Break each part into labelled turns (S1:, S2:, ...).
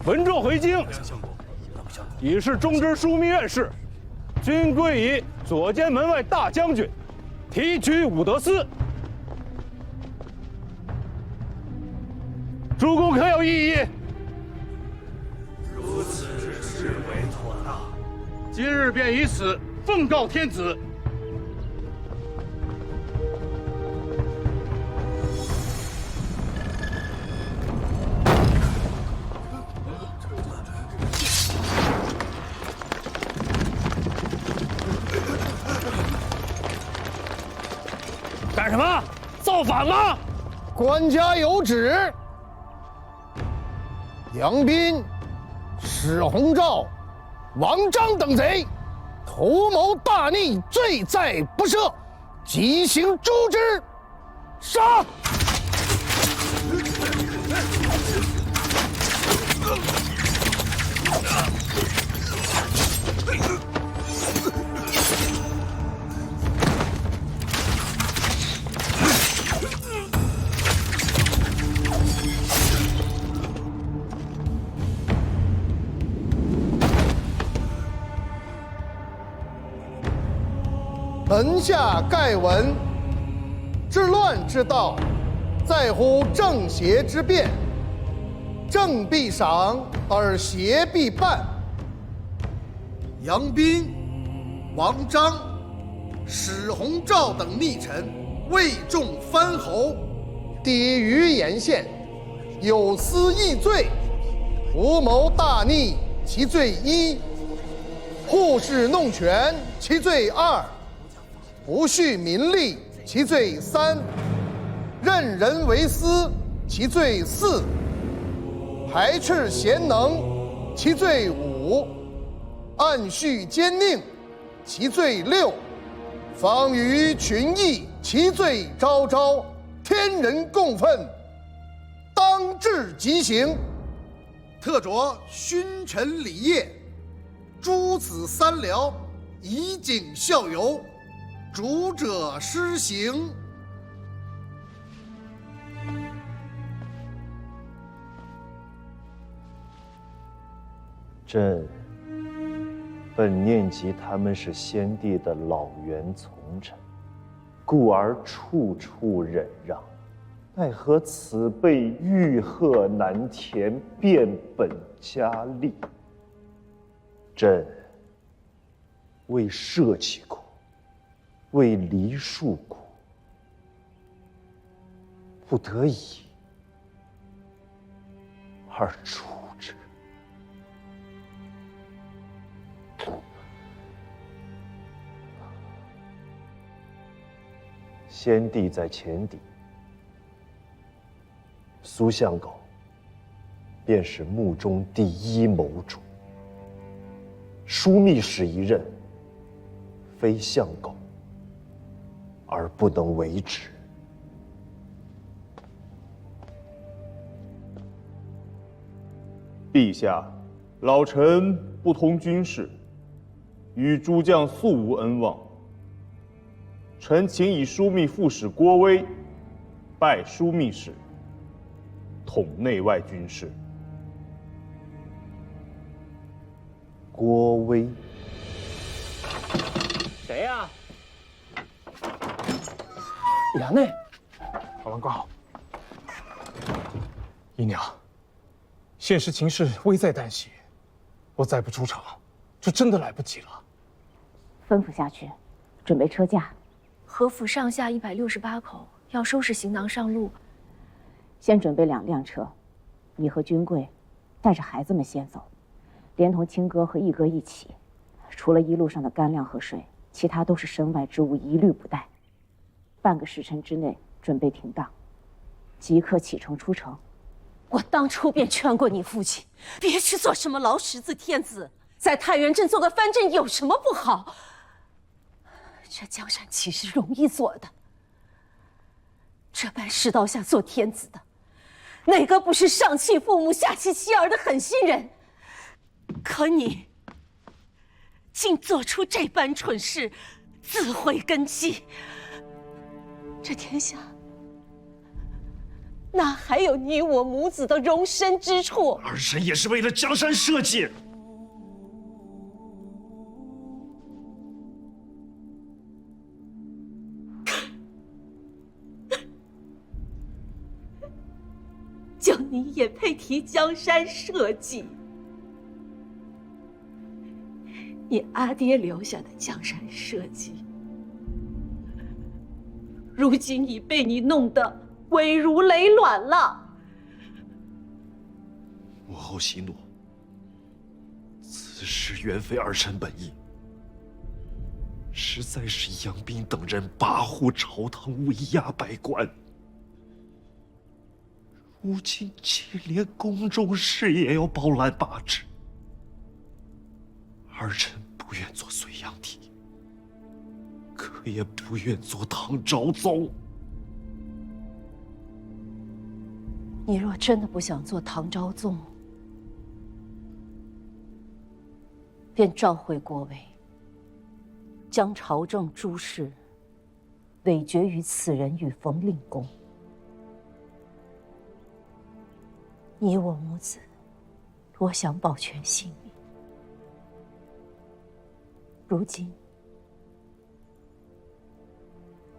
S1: 闻召回京，已是中之枢密院事，均归以左监门外大将军提举武德司。诸公可有异议？
S2: 如此至为妥当。
S1: 今日便以此奉告天子。干什么？造反吗？
S3: 官家有旨，杨斌、史洪昭、王章等贼图谋大逆，罪在不赦，即行诛之。杀！门下盖闻，治乱之道，在乎正邪之辨。正必赏，而邪必办。杨斌、王章、史洪昭等逆臣，为众藩侯，抵于沿县，有司议罪，图谋大逆，其罪一；护市弄权，其罪二；不恤民利，其罪三；任人为私，其罪四；排斥贤能，其罪五；暗恤奸佞，其罪六；方于群议，其罪昭昭。天人共愤，当治极刑。特着勋臣礼业，诸子三僚，以儆效尤。主者施行。
S4: 朕本念及他们是先帝的老元从臣，故而处处忍让，奈何此辈欲壑难填，变本加厉。朕为社稷苦，为梨树苦，不得已而处之。先帝在前邸，苏相狗便是幕中第一谋主。枢密使一任，非相狗而不能为之。
S5: 陛下，老臣不通军事，与诸将素无恩望。臣请以枢密副使郭威拜枢密使，统内外军事。
S4: 郭威，
S1: 谁呀？
S6: 衙内，好王公，姨娘，现实情势危在旦夕，我再不出场，就真的来不及了。
S7: 吩咐下去，准备车驾。
S8: 何府上下168口，要收拾行囊上路。
S7: 先准备2辆车，你和君贵带着孩子们先走，连同亲哥和义哥一起。除了一路上的干粮和水，其他都是身外之物，一律不带。半个时辰之内准备停当，即刻启程出城。
S9: 我当初便劝过你父亲，别去做什么劳什子天子，在太原镇做个藩镇有什么不好？这江山岂是容易做的？这般世道下做天子的，哪个不是上弃父母下弃妻儿的狠心人？可你竟做出这般蠢事，自毁根基，这天下哪还有你我母子的容身之处？
S2: 儿臣也是为了江山社稷。
S9: 就你也配提江山社稷？你阿爹留下的江山社稷，如今已被你弄得危如累卵了。
S2: 母后息怒，此事原非儿臣本意，实在是杨斌等人跋扈朝堂，威压百官。如今竟连宫中事也要包揽把持，儿臣不愿做隋炀帝，可也不愿做唐昭宗。
S9: 你若真的不想做唐昭宗，便召回国威，将朝政诸事委决于此人与冯令公。你我母子若想保全性命，如今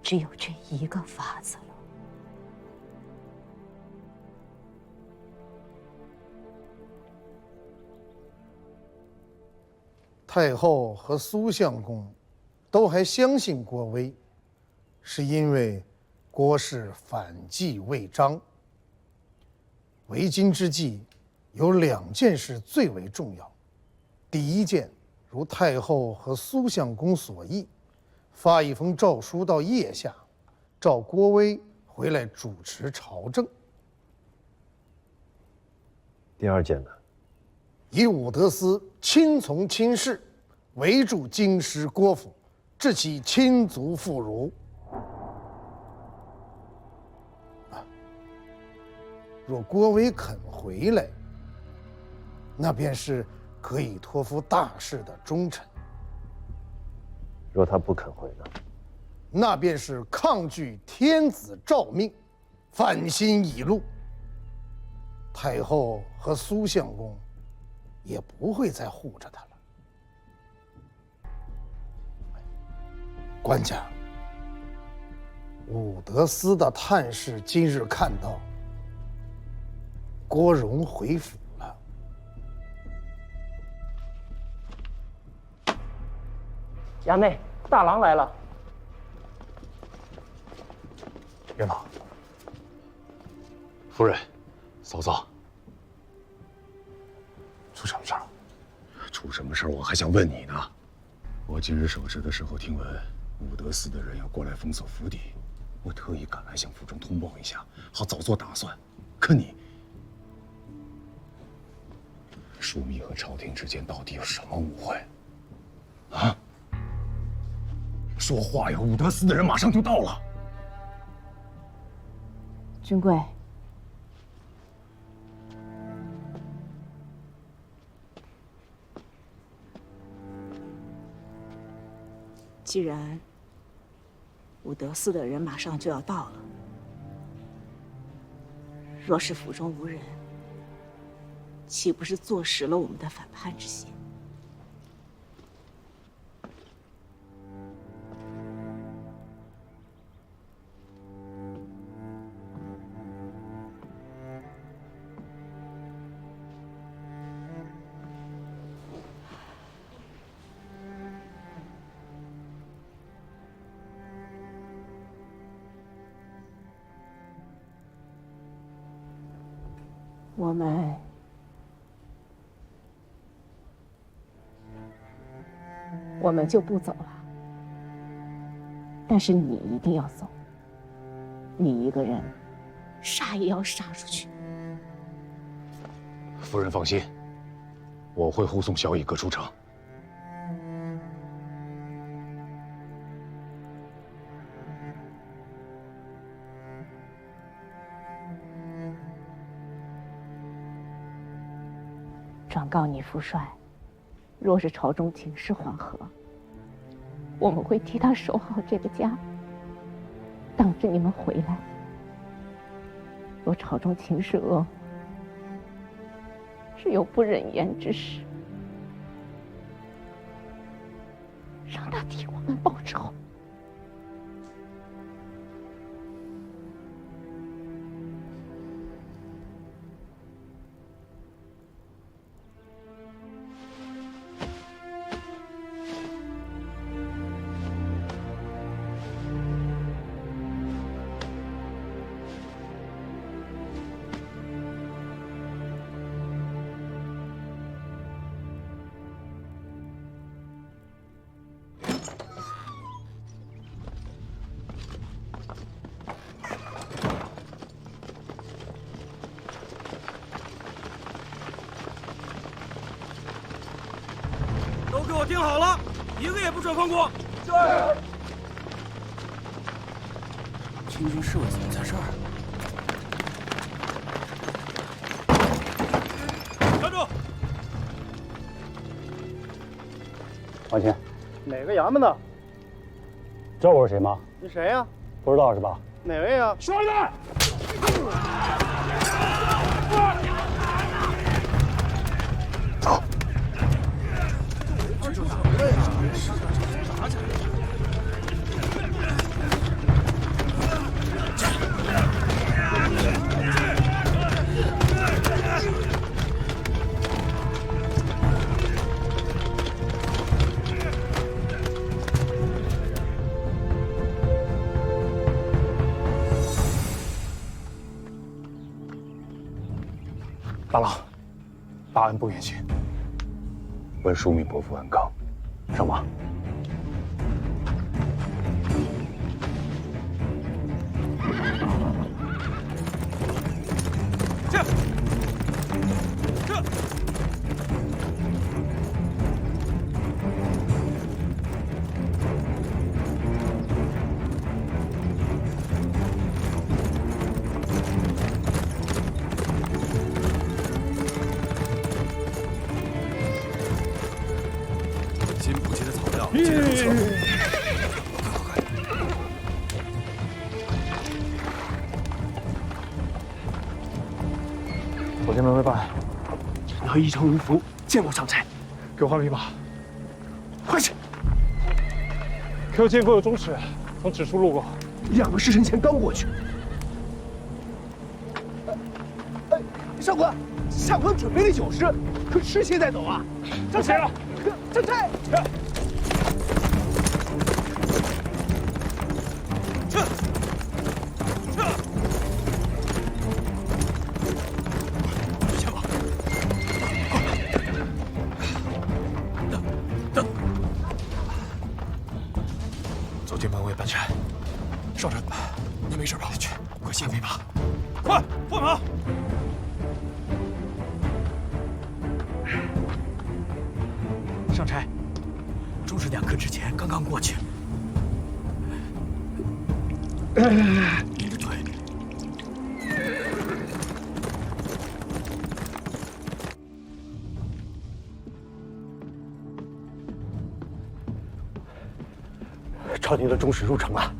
S9: 只有这一个法子了。
S3: 太后和苏相公都还相信郭威，是因为郭氏反计未彰。为今之计，有2件事最为重要。第一件，如太后和苏相公所议，发一封诏书到腋下，召郭威回来主持朝政。
S4: 第2件呢？
S3: 以武德司亲从亲事，围住京师郭府，致其亲族妇孺。若郭威肯回来，那便是可以托付大事的忠臣；
S4: 若他不肯回呢？
S3: 那便是抗拒天子诏命，反心已露。太后和苏相公也不会再护着他了。官家，武德司的探视今日看到郭荣回府了。
S10: 衙内，大郎来了。
S1: 元老，夫人，嫂嫂，出什么事了？
S11: 出什么事我还想问你呢。我今日守职的时候，听闻武德司的人要过来封锁府邸，我特意赶来向府中通报一下，好早做打算。可你，枢密和朝廷之间到底有什么误会？啊？说话呀！武德司的人马上就到了。
S7: 君贵，既然武德司的人马上就要到了，若是府中无人，岂不是坐实了我们的反叛之心？我们就不走了，但是你一定要走。你一个人，杀也要杀出去。
S11: 夫人放心，我会护送小乙哥出城。
S7: 转告你父帅，若是朝中情势缓和，我们会替他守好这个家，等着你们回来。若朝中情势恶化，只有不忍言之事，让他替我们报仇。
S1: 都给我听好了，一个也不准放过！是。清军侍卫怎么在这儿？站住！
S12: 王钦，
S3: 哪个衙门的？
S12: 知道我是谁吗？
S3: 你谁呀？
S12: 不知道是吧？
S3: 哪位呀？
S1: 说的。
S12: 走。
S6: 大郎，大恩不远行。
S11: 闻枢密伯父安康，
S12: 上马。
S1: 这。新补齐的草料，接着入车。快！
S6: 左监门卫办，
S2: 陈德一城如福，见过上差。
S6: 给我换匹马，快去！Q 监国有中使从指处路过
S2: ，2个时辰前刚过去。
S3: 上官，下官准备了酒食，可吃些再走啊！
S6: 上谁了？
S3: 上差。
S1: 左监门卫半山，少臣，你没事吧？去，快卸飞马，快换马！上差，中士2刻之前刚刚过去。你的腿。
S12: 朝廷的中使入城了。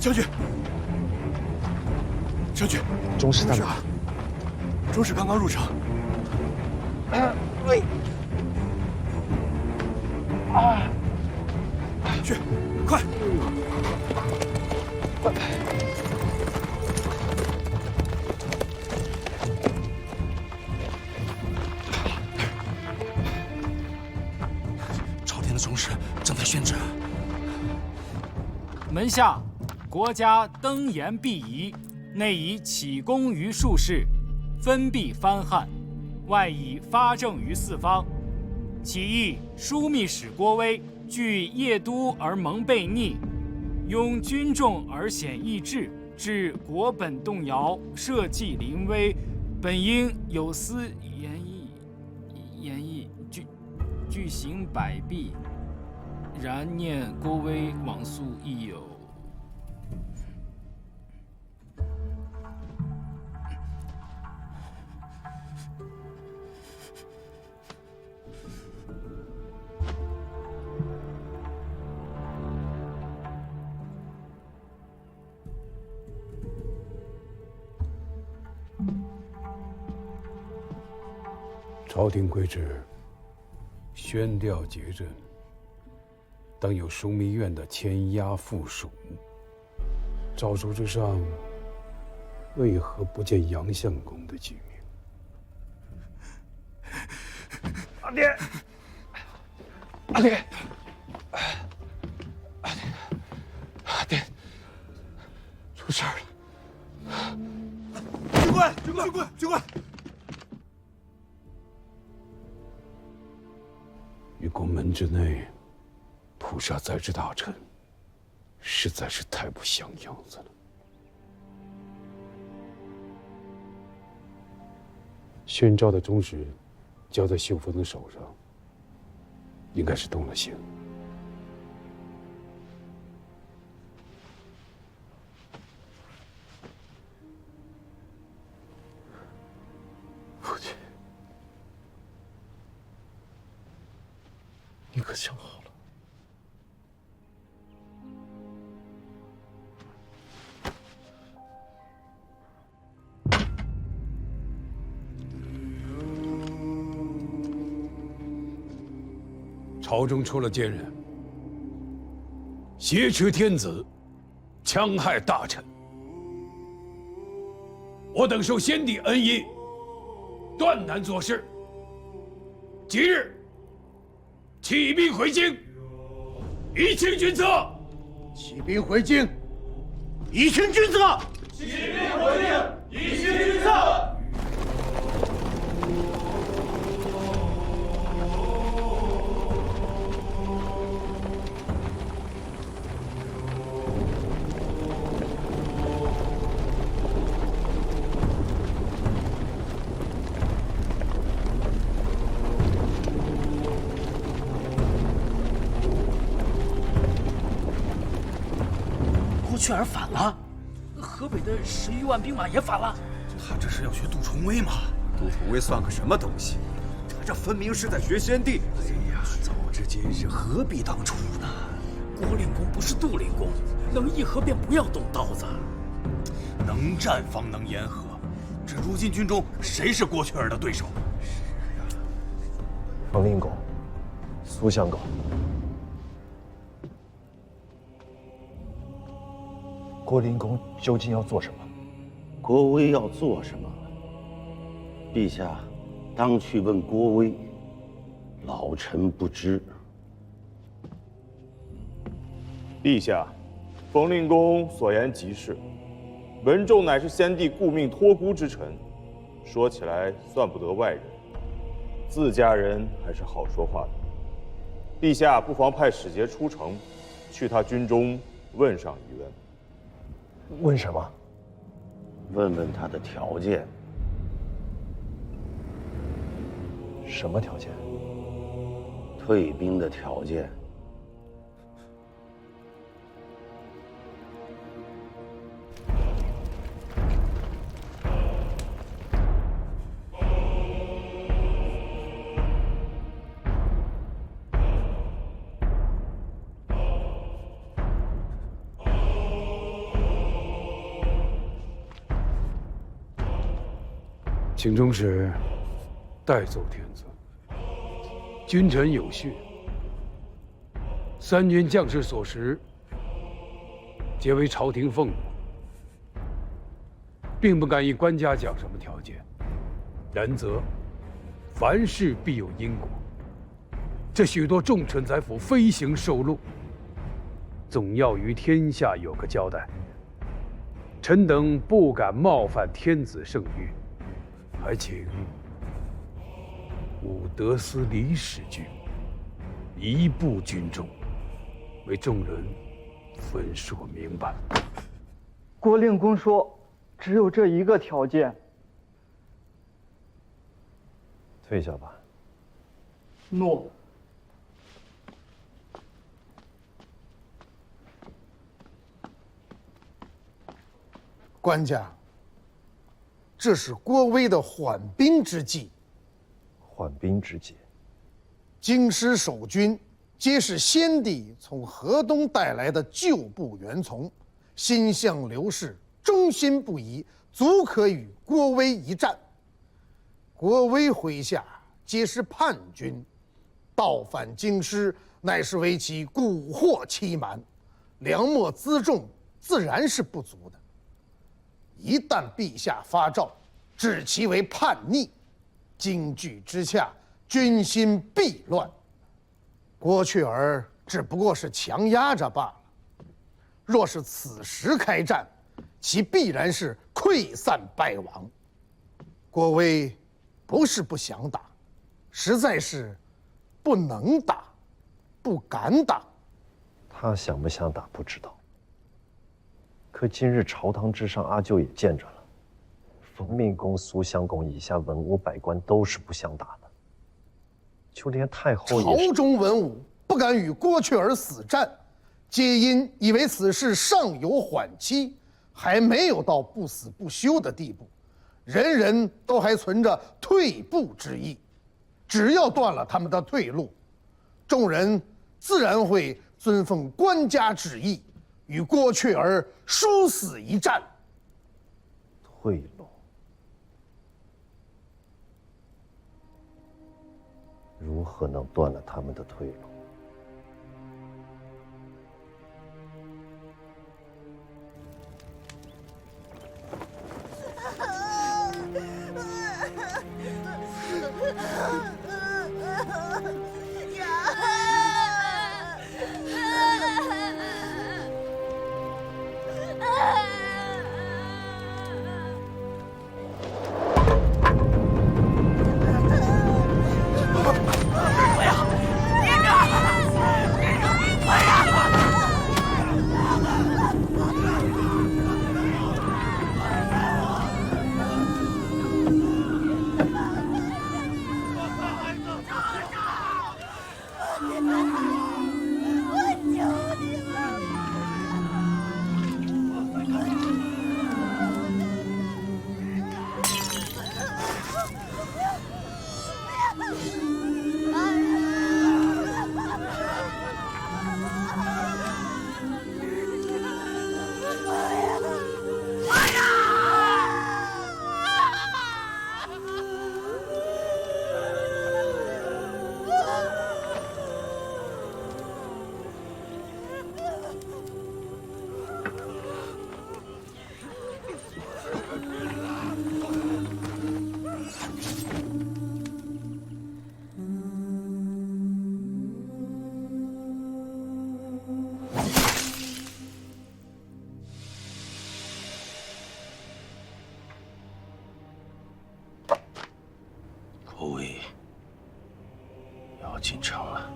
S1: 将军，将军，
S6: 中使在哪？
S1: 中使刚刚入城。去，快！朝廷的中使正在宣旨。
S13: 门下，国家登言必宜，内以启功于术士，分币藩汉，外以发政于四方。起义枢密使郭威，据邺都而蒙悖逆，拥军众而显意志，致国本动摇，社稷临危，本应有司言议具行百弊，然念郭威往速亦有。
S14: 朝廷规制，宣调结阵，当有枢密院的牵押附属。诏书之上，为何不见杨相公的记名？
S12: 阿爹，阿爹，阿爹，出事儿了！
S3: 军官，军官，军官，军官！
S14: 于宫门之内，捕杀在职大臣，实在是太不像样子了。宣诏的中旨交在秀峰的手上，应该是动了刑。
S12: 父亲，你可想好了？
S14: 朝中出了奸人，挟持天子，戕害大臣。我等受先帝恩荫，断难做事。即日起兵回京，以清君侧。
S3: 起兵回京，以清君侧。
S15: 起兵回京，以清君侧。
S10: 雀儿反了，河北的11万兵马也反了。
S11: 他这是要学杜重威吗？杜重威算个什么东西？他这分明是在学先帝。哎呀，早知今日，何必当初呢？
S10: 郭令公不是杜令公，能议和便不要动刀子。
S11: 能战方能言和，这如今军中谁是郭雀儿的对手？
S4: 冯令公，苏相公。郭令公究竟要做什么？
S16: 郭威要做什么？陛下当去问郭威，老臣不知。
S5: 陛下，冯令公所言极是。文仲乃是先帝顾命托孤之臣，说起来算不得外人，自家人还是好说话的。陛下不妨派使节出城，去他军中问上一问。
S4: 问什么？
S16: 问问他的条件。
S4: 什么条件？
S16: 退兵的条件。
S14: 请中使代奏天子，君臣有序，3军将士所食，皆为朝廷俸禄，并不敢以官家讲什么条件。然则，凡事必有因果。这许多重臣宰辅飞行受禄，总要于天下有个交代。臣等不敢冒犯天子圣谕。还请武德司李使君移步军中，为众人分说明白。
S17: 郭令公说，只有这一个条件。
S4: 退下吧。
S17: 诺。
S3: 官家。这是郭威的缓兵之计。
S4: 缓兵之计。
S3: 京师守军皆是先帝从河东带来的旧部员从，心向刘氏，忠心不移，足可与郭威一战。郭威麾下皆是叛军，倒返京师，乃是为其蛊惑欺瞒，粮秣辎重自然是不足的。一旦陛下发诏，指其为叛逆，惊惧之下，军心必乱。郭雀儿只不过是强压着罢了。若是此时开战，其必然是溃散败亡。郭威不是不想打，实在是不能打，不敢打。
S4: 他想不想打不知道。可今日朝堂之上，阿舅也见着了，冯命公、苏襄公以下文武百官都是不想打的，就连太后也是。
S3: 朝中文武不敢与郭雀儿死战，皆因以为此事尚有缓期，还没有到不死不休的地步，人人都还存着退步之意。只要断了他们的退路，众人自然会遵奉官家旨意，与郭雀儿殊死一战。
S4: 退路？如何能断了他们的退路？
S16: 郭威要进城了。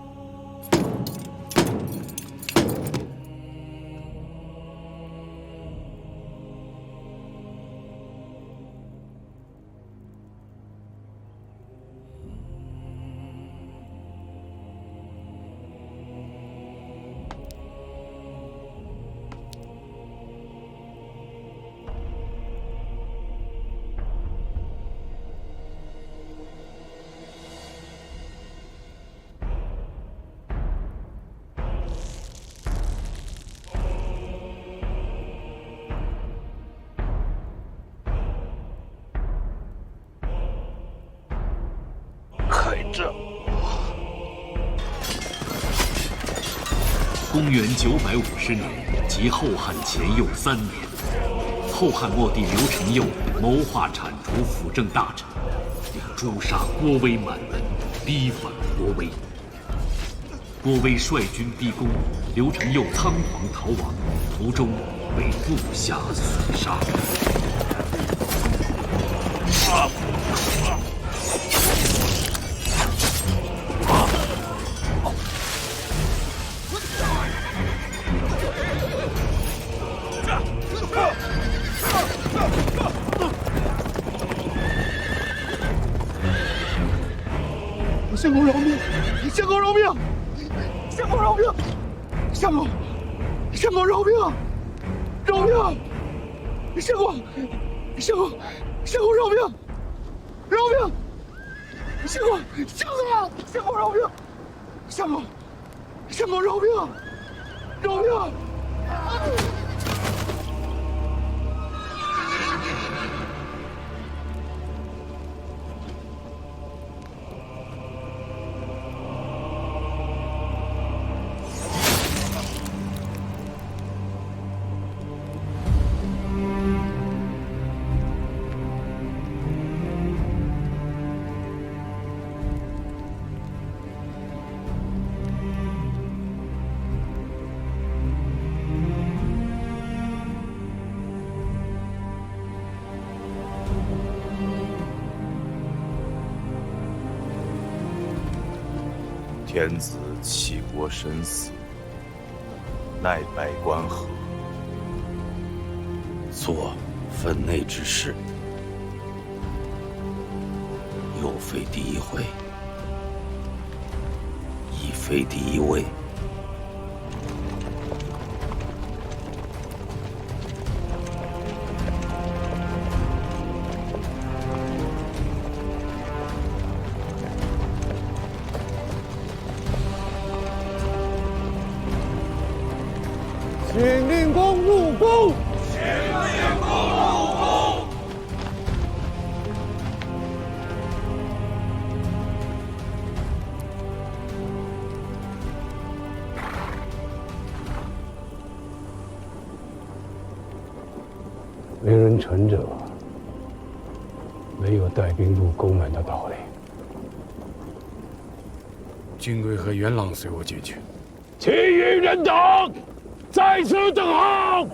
S18: 公元950年，即后汉前又3年，后汉末帝刘承佑谋划铲除辅政大臣，并诛杀郭威满门，逼反郭威。郭威率军逼宫，刘承佑仓皇逃亡，途中被部下所杀。
S15: 相公饶命！相公饶命！相公饶命！相公，相公饶命！饶命！相公，相公，相公饶命！饶命！相公，相公，相公饶命！相公，相公饶命！饶命！
S4: 天子弃国身死，乃百官何？
S16: 做分内之事，又非第一回，亦非第一位。
S15: 请令公入宫。
S14: 为人臣者，没有带兵入宫门的道理。
S11: 军贵和元朗随我进去。
S14: 其余人等在此等候。